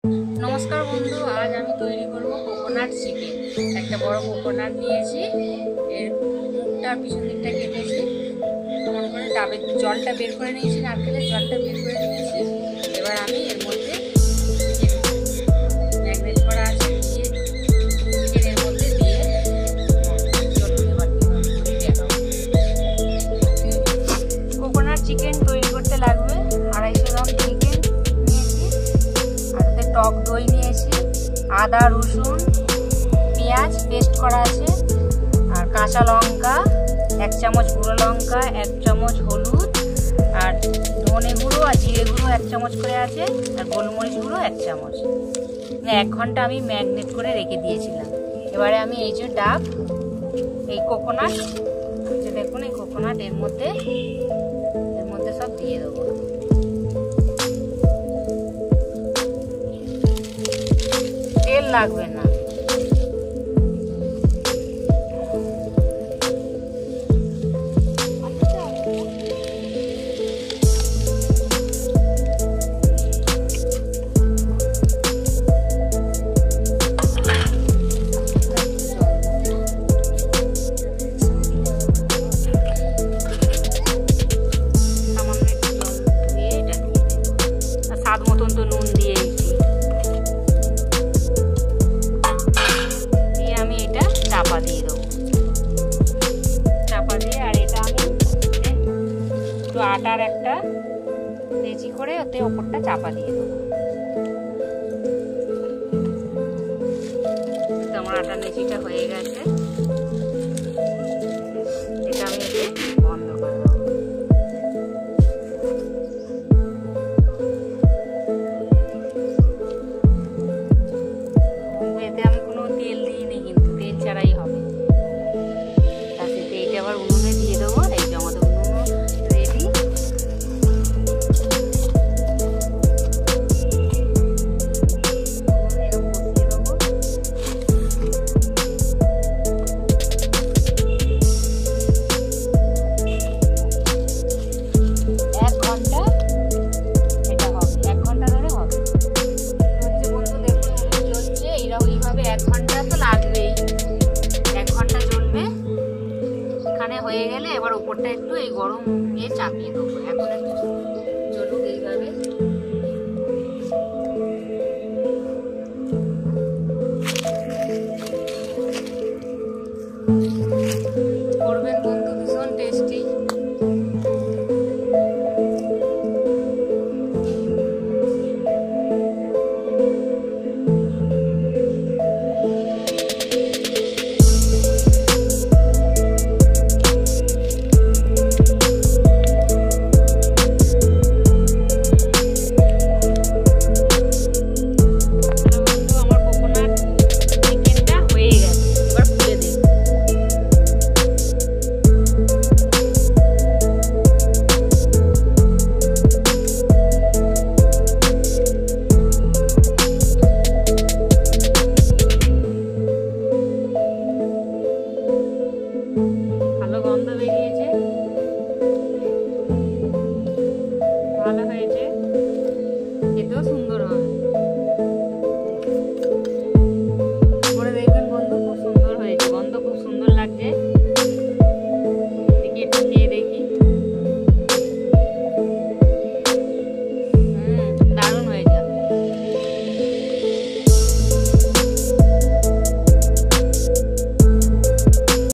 नमस्कार बंधु आज आमी तैरी करब कोकोनाट चिकेन। एक बड़ कोकोनाट निয়েছি এর মুখটার পিছন দিকটা কেটেছি এমন করে ডাবে জলটা বের করে নিয়েছি নারকেলের জলটা বের করে নিয়েছি। এবার আমি এর মধ্যে ম্যাগনেট করা আছে দিয়ে চিকেনের মধ্যে দিয়ে কোকোনাট চিকেন তৈরি করতে লাগবে 250 গ্রাম চিকেন নিয়েছি আর এতে টক দই নিয়েছি আদা রসুন পেঁয়াজ পেস্ট করা আছে আর কাঁচা লঙ্কা 1 চামচ গুঁড়ো লঙ্কা 1 চামচ হলুদ আর ধনে গুঁড়ো আর জিরে গুঁড়ো 1 চামচ করে আছে আর গোলমরিচ গুঁড়ো 1 চামচ। 1 ঘন্টা আমি ম্যাগনেট করে রেখে দিয়েছিলাম। এবারে আমি এই যে ডাব এই কোকোনাট যে দেখুন এই কোকোনাট এর মধ্যে সব দিয়ে দেবো। তেল লাগবে না। স্বাদ মতন তো নুন দিয়েছি দিয়ে আমি এটা চাপা দিয়ে দেবো। চাপা দিয়ে আর এটা আমি একটু আটার একটা লেচি করে ওতে ওপরটা চাপা দিয়ে দেবো। আমার আটার লেচিটা হয়ে গেছে এটা আমি এতে বন্ধ করে দেবো। এতে আমি কোনো তেল দিইনি কিন্তু তেল ছাড়াই হবে। তার সাথে এইটা আবার উনুনে দিয়ে দেবো। এই যে আমাদের উনুন রেডি। হয়ে গেলে এবার উপরটা একটু এই গরম দিয়ে চাপিয়ে দেবো। এখন একটু